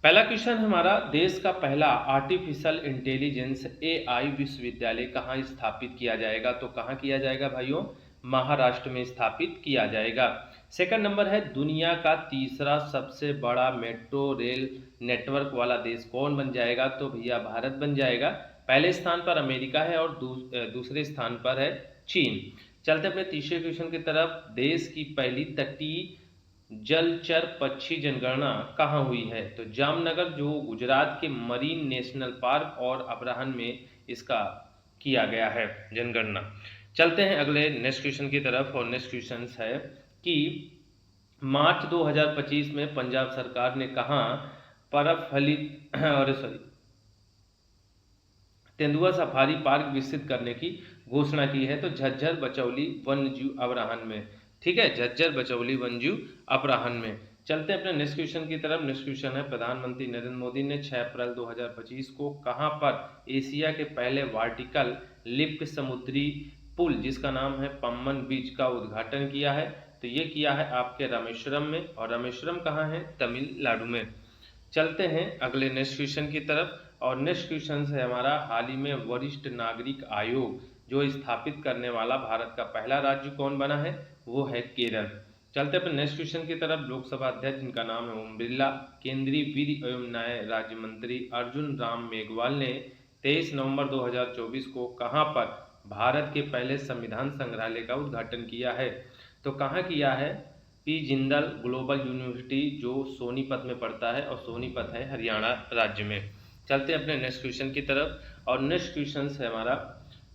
पहला क्वेश्चन हमारा, देश का पहला आर्टिफिशियल इंटेलिजेंस एआई विश्वविद्यालय कहाँ स्थापित किया जाएगा? तो कहाँ किया जाएगा भाइयों? महाराष्ट्र में स्थापित किया जाएगा। सेकंड नंबर है, दुनिया का तीसरा सबसे बड़ा मेट्रो रेल नेटवर्क वाला देश कौन बन जाएगा? तो भैया भारत बन जाएगा। पहले स्थान पर अमेरिका है और दूसरे स्थान पर है चीन। चलते अपने तीसरे क्वेश्चन की तरफ, देश की पहली तटीय जलचर पक्षी जनगणना कहाँ हुई है? तो जामनगर, जो गुजरात के मरीन नेशनल पार्क और अभयारण्य में इसका किया गया है जनगणना। चलते हैं अगले नेक्स्ट क्वेश्चन की तरफ, और नेक्स्ट क्वेश्चन है कि मार्च 2025 में पंजाब सरकार ने कहाँ पर फलित और तेंदुआ सफारी पार्क विकसित करने की घोषणा की है? तो झज्जर बचौली वन्यजीव अभयारण्य में। ठीक है, झज्जर बचौली वन्यजीव अभयारण्य में। चलते हैं अपने नेक्स्ट क्वेश्चन की तरफ। नेक्स्ट क्वेश्चन है, प्रधानमंत्री नरेंद्र मोदी ने 6 अप्रैल 2025 को कहां पर एशिया के पहले वर्टिकल लिफ्ट समुद्री पुल जिसका नाम है पम्बन बीच का उद्घाटन किया है? तो ये किया है आपके रामेश्वरम में, और रामेश्वरम कहाँ है? तमिलनाडु में। चलते हैं अगले नेक्स्ट क्वेश्चन की तरफ, और नेक्स्ट क्वेश्चन है हमारा, हाल ही में वरिष्ठ नागरिक आयोग जो स्थापित करने वाला भारत का पहला राज्य कौन बना है? वो है केरल। चलते हैं अपने नेक्स्ट क्वेश्चन की तरफ। लोकसभा अध्यक्ष जिनका नाम है ओम बिरला, केंद्रीय विधि एवं न्याय राज्य मंत्री अर्जुन राम मेघवाल ने 23 नवंबर 2024 को कहां पर भारत के पहले संविधान संग्रहालय का उद्घाटन किया है? तो कहाँ किया है? पी जिंदल ग्लोबल यूनिवर्सिटी जो सोनीपत में पड़ता है, और सोनीपत है हरियाणा राज्य में। चलते हैं अपने नेक्स्ट क्वेश्चन की तरफ, और नेक्स्ट क्वेश्चन है हमारा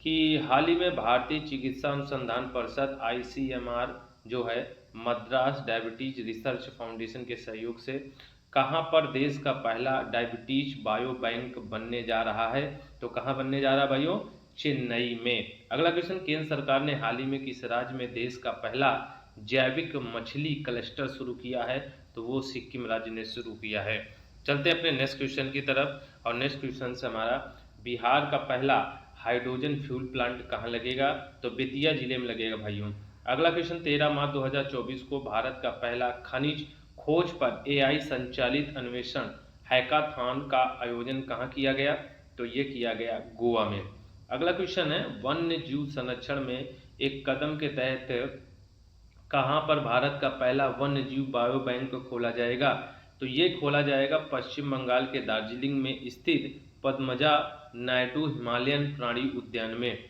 कि हाल ही में भारतीय चिकित्सा अनुसंधान परिषद ICMR जो है मद्रास डायबिटीज रिसर्च फाउंडेशन के सहयोग से कहां पर देश का पहला डायबिटीज बायो बैंक बनने जा रहा है? तो कहां बनने जा रहा है भाइयों? चेन्नई में। अगला क्वेश्चन, केंद्र सरकार ने हाल ही में किस राज्य में देश का पहला जैविक मछली क्लस्टर शुरू किया है? तो वो सिक्किम राज्य ने शुरू किया है। चलते हैं अपने नेक्स्ट क्वेश्चन की तरफ, और नेक्स्ट क्वेश्चन से हमारा, बिहार का पहला हाइड्रोजन फ्यूल प्लांट कहाँ लगेगा? तो बेतिया जिले में लगेगा भाइयों। अगला क्वेश्चन, 13 मार्च 2024 को भारत का पहला खनिज खोज पर AI संचालित अन्वेषण हैकाथॉन का आयोजन कहाँ किया गया? तो ये किया गया गोवा में। अगला क्वेश्चन है, वन्य जीव संरक्षण में एक कदम के तहत कहाँ पर भारत का पहला वन्य जीव बायो बैंक खोला जाएगा? तो ये खोला जाएगा पश्चिम बंगाल के दार्जिलिंग में स्थित पद्मजा नायडू हिमालयन प्राणी उद्यान में।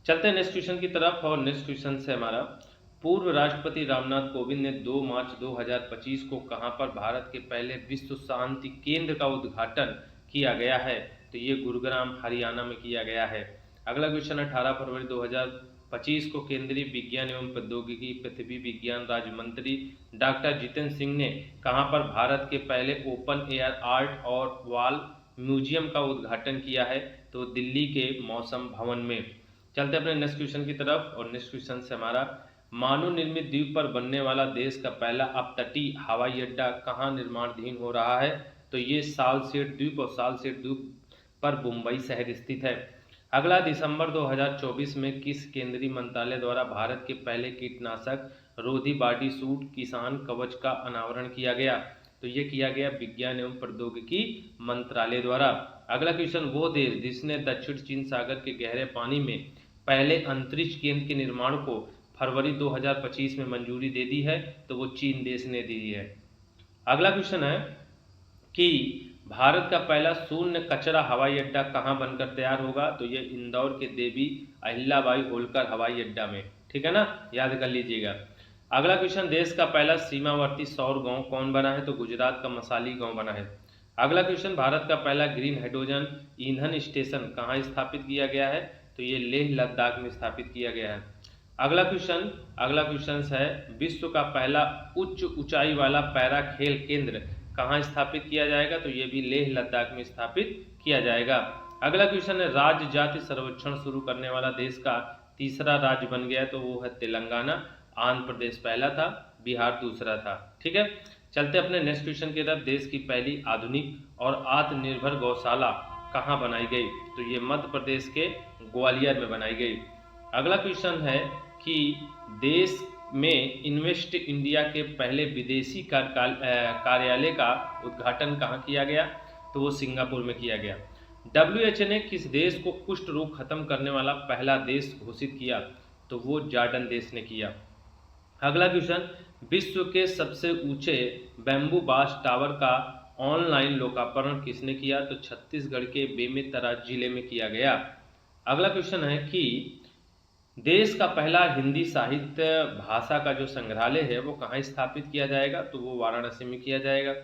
चलते हैं नेक्स्ट क्वेश्चन की तरफ, और नेक्स्ट क्वेश्चन से हमारा, पूर्व राष्ट्रपति रामनाथ कोविंद ने 2 मार्च 2025 को कहां पर भारत के पहले विश्व शांति केंद्र का उद्घाटन किया गया है? तो ये गुरुग्राम हरियाणा में किया गया है। अगला क्वेश्चन, 18 फरवरी 2025 को केंद्रीय विज्ञान एवं प्रौद्योगिकी पृथ्वी विज्ञान राज्य मंत्री डॉक्टर जितेंद्र सिंह ने कहां पर भारत के पहले ओपन एयर आर्ट और वॉल म्यूजियम का उद्घाटन किया है? तो दिल्ली के मौसम भवन में। चलते अपने नेक्स्ट क्वेश्चन की तरफ, और नेक्स्ट क्वेश्चन से हमारा, मानव निर्मित द्वीप पर बनने वाला देश का पहला अपतटीय हवाई अड्डा कहाँ निर्माणाधीन हो रहा है? तो ये सालसेट द्वीप, और सालसेट द्वीप पर मुंबई शहर स्थित है। अगला, दिसंबर 2024 में किस केंद्रीय मंत्रालय द्वारा भारत के पहले कीटनाशक रोधी बॉडी सूट किसान कवच का अनावरण किया गया? तो ये किया गया विज्ञान एवं प्रौद्योगिकी मंत्रालय द्वारा। अगला क्वेश्चन, वो देश जिसने दक्षिण चीन सागर के गहरे पानी में पहले अंतरिक्ष केंद्र के निर्माण को फरवरी 2025 में मंजूरी दे दी है? तो वो चीन देश ने दी है। अगला क्वेश्चन है कि भारत का पहला शून्य कचरा हवाई अड्डा कहाँ बनकर तैयार होगा? तो ये इंदौर के देवी अहिल्याबाई होलकर हवाई अड्डा में। ठीक है ना, याद कर लीजिएगा। अगला क्वेश्चन, देश का पहला सीमावर्ती सौर गांव कौन बना है? तो गुजरात का मसाली गांव बना है। अगला क्वेश्चन, भारत का पहला ग्रीन हाइड्रोजन ईंधन स्टेशन कहाँ स्थापित किया गया है? तो ये लेह लद्दाख में स्थापित किया गया है। अगला क्वेश्चन है, विश्व का पहला उच्च ऊंचाई वाला पैरा खेल केंद्र कहाँ स्थापित किया जाएगा? तो ये भी लेह लद्दाख में स्थापित किया जाएगा। अगला क्वेश्चन है, राज्य जाति सर्वेक्षण शुरू करने वाला देश का तीसरा राज्य बन गया, तो वो है तेलंगाना। आंध्र प्रदेश पहला था, बिहार दूसरा था। ठीक है, चलते अपने नेक्स्ट क्वेश्चन की तरफ। देश की पहली आधुनिक और आत्मनिर्भर गौशाला कहाँ बनाई गई? तो ये मध्य प्रदेश के ग्वालियर में बनाई गई। अगला क्वेश्चन है कि देश में इन्वेस्ट इंडिया के पहले विदेशी कार्यालय का उद्घाटन कहाँ किया गया? तो वो सिंगापुर में किया गया। WHO ने किस देश को कुष्ठ रोग खत्म करने वाला पहला देश घोषित किया? तो वो जॉर्डन देश ने किया। अगला क्वेश्चन, विश्व के सबसे ऊंचे बैम्बू बास टावर का ऑनलाइन लोकार्पण किसने किया? तो छत्तीसगढ़ के बेमेतरा जिले में किया गया। अगला क्वेश्चन है कि देश का पहला हिंदी साहित्य भाषा का जो संग्रहालय है वो कहाँ स्थापित किया जाएगा? तो वो वाराणसी में किया जाएगा।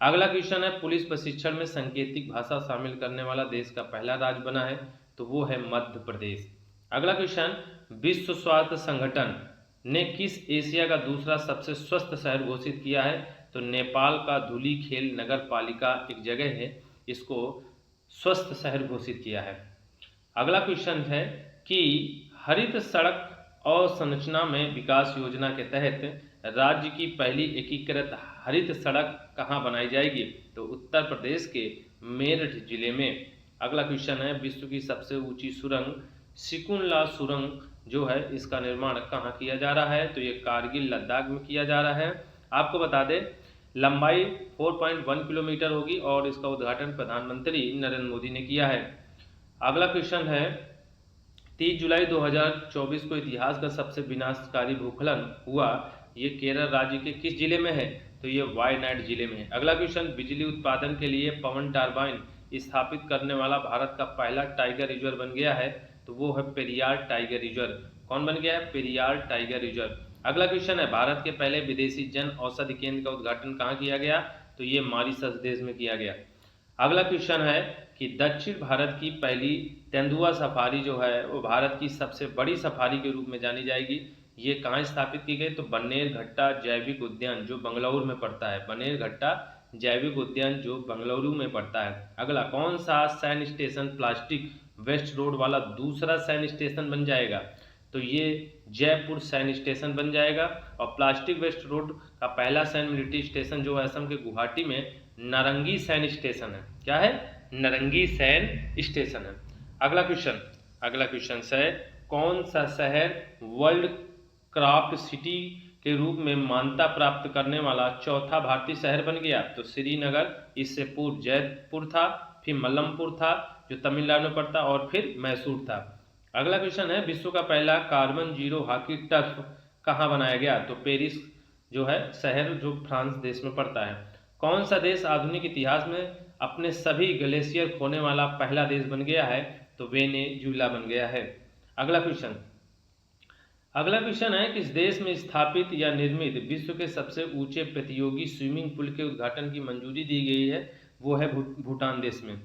अगला क्वेश्चन है, पुलिस प्रशिक्षण में सांकेतिक भाषा शामिल करने वाला देश का पहला राज्य बना है? तो वो है मध्य प्रदेश। अगला क्वेश्चन, विश्व स्वास्थ्य संगठन ने किस एशिया का दूसरा सबसे स्वस्थ शहर घोषित किया है? तो नेपाल का धुलीखेल नगर पालिका एक जगह है, इसको स्वस्थ शहर घोषित किया है। अगला क्वेश्चन है कि हरित सड़क अवसंरचना में विकास योजना के तहत राज्य की पहली एकीकृत हरित सड़क कहाँ बनाई जाएगी? तो उत्तर प्रदेश के मेरठ जिले में। अगला क्वेश्चन है, विश्व की सबसे ऊंची सुरंग सिकुनला सुरंग जो है इसका निर्माण कहाँ किया जा रहा है? तो ये कारगिल लद्दाख में किया जा रहा है। आपको बता दें लंबाई 4.1 किलोमीटर होगी और इसका उद्घाटन प्रधानमंत्री नरेंद्र मोदी ने किया है। अगला क्वेश्चन है, 30 जुलाई 2024 को इतिहास का सबसे विनाशकारी भूस्खलन हुआ, ये केरल राज्य के किस जिले में है? तो ये वायनाड जिले में है। अगला क्वेश्चन, बिजली उत्पादन के लिए पवन टरबाइन स्थापित करने वाला भारत का पहला टाइगर रिजर्व बन गया है? तो वो है पेरियार टाइगर रिजर्व। कौन बन गया है? Periyar tiger reserve. अगला क्वेश्चन है, भारत के पहले विदेशी जन औषधि केंद्र का उद्घाटन कहाँ किया गया? तो ये मॉरिशस देश में किया गया। अगला क्वेश्चन है कि दक्षिण भारत की पहली तेंदुआ सफारी जो है वो भारत की सबसे बड़ी सफारी के रूप में जानी जाएगी, ये कहाँ स्थापित की गई? तो बन्नेरघट्टा जैविक उद्यान जो बंगलुरु में पड़ता है। बन्नेरघट्टा जैविक उद्यान जो बंगलुरु में पड़ता है। अगला, कौन सा सैन स्टेशन प्लास्टिक वेस्ट रोड वाला दूसरा सैन स्टेशन बन जाएगा? तो ये जयपुर सैन स्टेशन बन जाएगा। और प्लास्टिक वेस्ट रोड का पहला सैन मिलिट्री स्टेशन जो असम के गुवाहाटी में नारंगी सैन स्टेशन है। क्या है? नारंगी सैन स्टेशन है। अगला क्वेश्चन है, कौन सा शहर वर्ल्ड क्राफ्ट सिटी के रूप में मान्यता प्राप्त करने वाला चौथा भारतीय शहर बन गया? तो श्रीनगर, इससे पूर्व जयपुर था, फिर मलमपुर था जो तमिलनाडु में पड़ता, और फिर मैसूर था। अगला क्वेश्चन है, विश्व का पहला कार्बन जीरो हॉकी टर्फ कहाँ बनाया गया? तो पेरिस जो है शहर जो फ्रांस देश में पड़ता है। कौन सा देश आधुनिक इतिहास में अपने सभी ग्लेशियर खोने वाला पहला देश बन गया है? तो वेनेजुएला बन गया है। अगला क्वेश्चन है, किस देश में स्थापित या निर्मित विश्व के सबसे ऊंचे प्रतियोगी स्विमिंग पूल के उद्घाटन की मंजूरी दी गई है? वो है भूटान देश में।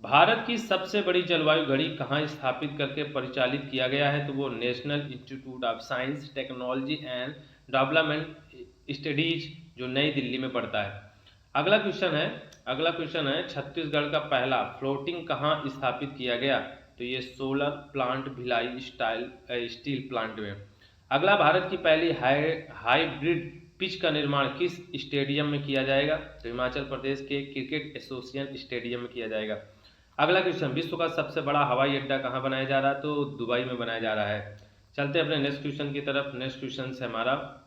भारत की सबसे बड़ी जलवायु घड़ी कहाँ स्थापित करके परिचालित किया गया है? तो वो national institute of science technology and development studies जो नई दिल्ली में पड़ता है। अगला क्वेश्चन है, छत्तीसगढ़ का पहला फ्लोटिंग कहाँ स्थापित किया गया? तो ये solar plant Bhilai steel plant में। अगला, भारत की पहली हाइब्रिड पिच का निर्माण किस स्टेडियम में किया जाएगा? तो हिमाचल प्रदेश के क्रिकेट एसोसिएशन स्टेडियम में किया जाएगा। अगला क्वेश्चन, विश्व का सबसे बड़ा हवाई अड्डा कहाँ बनाया जा रहा है? तो दुबई में बनाया जा रहा है। चलते हैं अपने नेक्स्ट क्वेश्चन की तरफ। नेक्स्ट क्वेश्चन है हमारा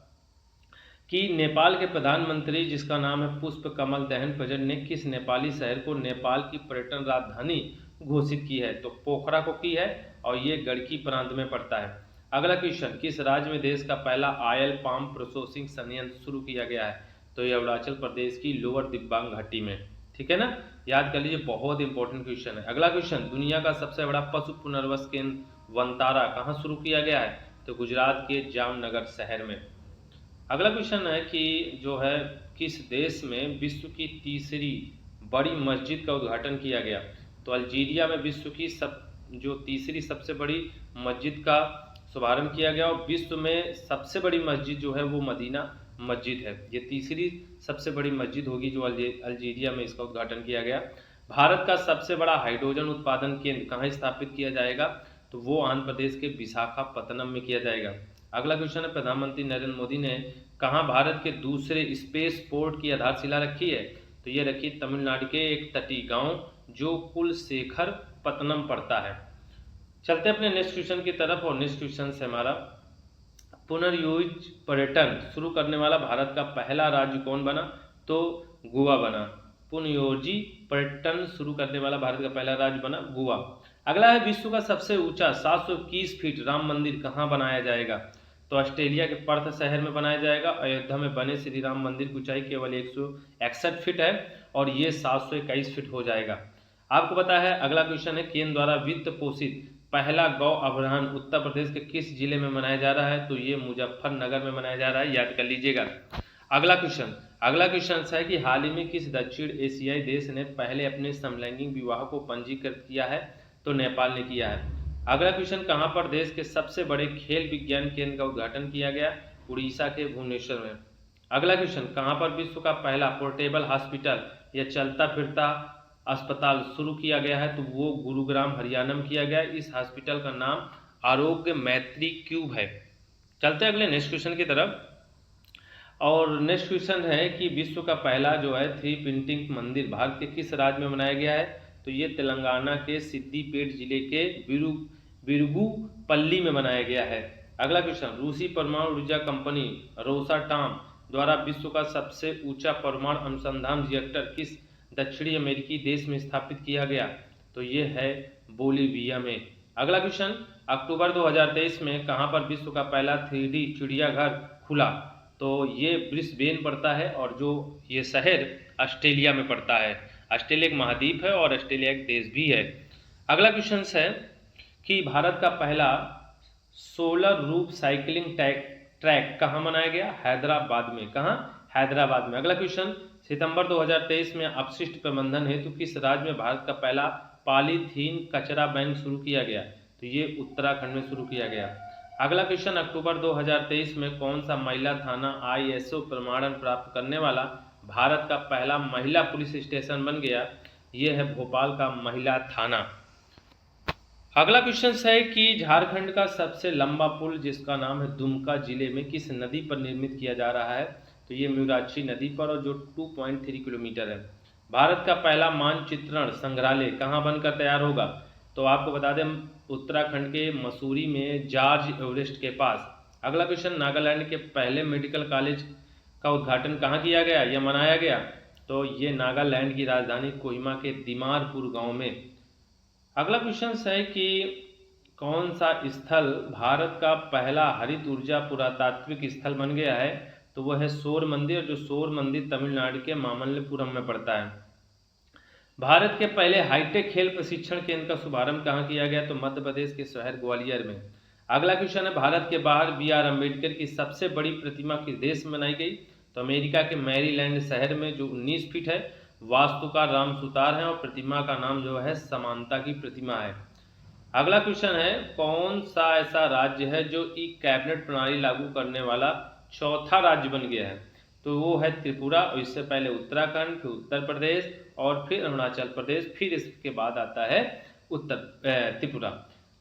कि नेपाल के प्रधानमंत्री जिसका नाम है पुष्प कमल दहन प्रचंड ने किस नेपाली शहर को नेपाल की पर्यटन राजधानी घोषित की है? तो पोखरा को की है और ये गड़की प्रांत में पड़ता है। अगला क्वेश्चन, किस राज्य में देश का पहला ऑयल पाम प्रोसेसिंग संयंत्र शुरू किया गया है? तो ये अरुणाचल प्रदेश की लोअर दिबांग घाटी में। ठीक है ना, याद कर लीजिए, बहुत इंपॉर्टेंट क्वेश्चन है। अगला क्वेश्चन, दुनिया का सबसे बड़ा पशु पुनर्वास केंद्र वनतारा कहाँ शुरू किया गया है? तो गुजरात के जामनगर शहर में। अगला क्वेश्चन है कि जो है किस देश में विश्व की तीसरी बड़ी मस्जिद का उद्घाटन किया गया? तो अल्जीरिया में विश्व की जो तीसरी सबसे बड़ी मस्जिद का शुभारंभ किया गया और विश्व में सबसे बड़ी मस्जिद जो है वो मदीना मस्जिद है। ये तीसरी सबसे बड़ी मस्जिद होगी जो अल्जीरिया में इसका उद्घाटन किया गया। भारत का सबसे बड़ा हाइड्रोजन उत्पादन केंद्र कहाँ स्थापित किया जाएगा? तो वो आंध्र प्रदेश के विशाखापत्तनम में किया जाएगा। अगला क्वेश्चन है, प्रधानमंत्री नरेंद्र मोदी ने कहाँ भारत के दूसरे स्पेस पोर्ट की आधारशिला रखी है? तो ये रखी तमिलनाडु के एक तटीय गांव जो कुलशेखर पत्तनम पड़ता है। चलते हैं अपने नेक्स्ट क्वेश्चन की तरफ और नेक्स्ट क्वेश्चन है हमारा, पुनर्योजित पर्यटन शुरू करने वाला भारत का पहला राज्य कौन बना? तो गोवा बना। पुनर्योजित पर्यटन शुरू करने वाला भारत का पहला राज्य बना गोवा। अगला है विश्व का सबसे ऊंचा 721 फीट राम मंदिर कहाँ बनाया जाएगा? तो ऑस्ट्रेलिया के पर्थ शहर में बनाया जाएगा। अयोध्या में बने श्री राम मंदिर की ऊंचाई केवल 161 फीट है और ये 721 फीट हो जाएगा। आपको पता है अगला क्वेश्चन है केंद्र द्वारा वित्त पोषित पहला गौ अभ्यारण्य उत्तर प्रदेश के किस जिले में मनाया जा रहा है? तो ये मुजफ्फरनगर में मनाया जा रहा है, याद कर लीजिएगा। अगला क्वेश्चन है कि हाल ही में किस दक्षिण एशियाई देश ने पहले अपने समलैंगिक विवाह को पंजीकृत किया है? तो नेपाल ने किया है। अगला क्वेश्चन कहाँ पर देश के सबसे बड़े खेल विज्ञान केंद्र का उद्घाटन किया गया? उड़ीसा के भुवनेश्वर में। अगला क्वेश्चन कहाँ पर विश्व का पहला पोर्टेबल हॉस्पिटल या चलता फिरता अस्पताल शुरू किया गया है? तो वो गुरुग्राम हरियाणा में किया गया। इस हॉस्पिटल का नाम आरोग्य मैत्री क्यूब है। चलते हैं अगले नेक्स्ट क्वेश्चन की तरफ। और नेक्स्ट क्वेश्चन है कि विश्व का पहला जो है 3 प्रिंटिंग मंदिर भारत के किस राज्य में बनाया गया है? तो ये तेलंगाना के सिद्दीपेट जिले के बिरुगुपल्ली में बनाया गया है। अगला क्वेश्चन रूसी परमाणु ऊर्जा कंपनी रोसाटॉम द्वारा विश्व का सबसे ऊंचा परमाणु अनुसंधान रिएक्टर किस दक्षिणी अमेरिकी देश में स्थापित किया गया? तो ये है बोलीविया में। अगला क्वेश्चन अक्टूबर 2023 में कहां पर विश्व का पहला 3D चिड़ियाघर खुला? तो ये ब्रिस्बेन पड़ता है और जो ये शहर ऑस्ट्रेलिया में पड़ता है। ऑस्ट्रेलिया एक महाद्वीप है और ऑस्ट्रेलिया एक देश भी है। अगला क्वेश्चन है कि भारत का पहला सोलर रूफ साइकिलिंग ट्रैक कहाँ बनाया गया? हैदराबाद में। कहाँ? हैदराबाद में। अगला क्वेश्चन सितंबर 2023 में अपशिष्ट प्रबंधन हेतु किस राज्य में भारत का पहला पॉलीथीन कचरा बैंक शुरू किया गया? तो ये उत्तराखंड में शुरू किया गया। अगला क्वेश्चन अक्टूबर 2023 में कौन सा महिला थाना ISO प्रमाणन प्राप्त करने वाला भारत का पहला महिला पुलिस स्टेशन बन गया? ये है भोपाल का महिला थाना। अगला क्वेश्चन है कि झारखंड का सबसे लंबा पुल जिसका नाम है दुमका जिले में किस नदी पर निर्मित किया जा रहा है? तो ये म्यूराक्षी नदी पर और जो 2.3 किलोमीटर है। भारत का पहला मानचित्रण संग्रहालय कहाँ बनकर तैयार होगा? तो आपको बता दें उत्तराखंड के मसूरी में जॉर्ज एवरेस्ट के पास। अगला क्वेश्चन नागालैंड के पहले मेडिकल कॉलेज का उद्घाटन कहाँ किया गया या मनाया गया? तो ये नागालैंड की राजधानी कोहिमा के दीमारपुर गांव में। अगला क्वेश्चन है कि कौन सा स्थल भारत का पहला हरित ऊर्जा पुरातात्विक स्थल बन गया है? तो वह है सौर मंदिर, जो सौर मंदिर तमिलनाडु के मामल्लपुरम में पड़ता है। भारत के पहले हाईटेक खेल प्रशिक्षण केंद्र का शुभारंभ कहाँ किया गया? तो मध्य प्रदेश के शहर ग्वालियर में। अगला क्वेश्चन है भारत के बाहर BR अम्बेडकर की सबसे बड़ी प्रतिमा किस देश में बनाई गई? तो अमेरिका के मैरीलैंड शहर में, जो 19 फीट है। वास्तुकार राम सुतार है और प्रतिमा का नाम जो है समानता की प्रतिमा है। अगला क्वेश्चन है कौन सा ऐसा राज्य है जो ई कैबिनेट प्रणाली लागू करने वाला चौथा राज्य बन गया है? तो वो है त्रिपुरा। और इससे पहले उत्तराखंड, फिर उत्तर प्रदेश और फिर अरुणाचल प्रदेश, फिर इसके बाद आता है त्रिपुरा।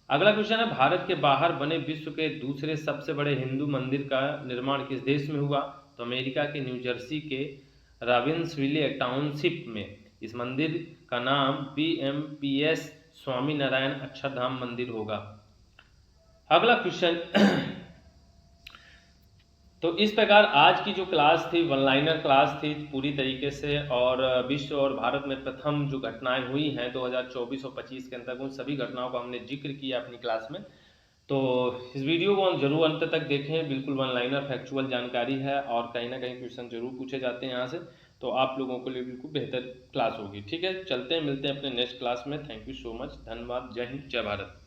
अगला क्वेश्चन है भारत के बाहर बने विश्व के दूसरे सबसे बड़े हिंदू मंदिर का निर्माण किस देश में हुआ? तो अमेरिका के न्यू जर्सी के रॉबिन्सविले टाउनशिप में। इस मंदिर का नाम BMPS स्वामी नारायण अक्षरधाम मंदिर होगा। अगला क्वेश्चन तो इस प्रकार आज की जो क्लास थी वन लाइनर क्लास थी पूरी तरीके से, और विश्व और भारत में प्रथम जो घटनाएं हुई हैं 2024 और 25 के अंतर्गत उन सभी घटनाओं का हमने जिक्र किया अपनी क्लास में। तो इस वीडियो को हम जरूर अंत तक देखें, बिल्कुल वन लाइनर फैक्चुअल जानकारी है और कहीं ना कहीं क्वेश्चन जरूर पूछे जाते हैं यहाँ से, तो आप लोगों के लिए बिल्कुल बेहतर क्लास होगी। ठीक है, चलते हैं, मिलते हैं अपने नेक्स्ट क्लास में। थैंक यू सो मच, धन्यवाद, जय हिंद, जय भारत।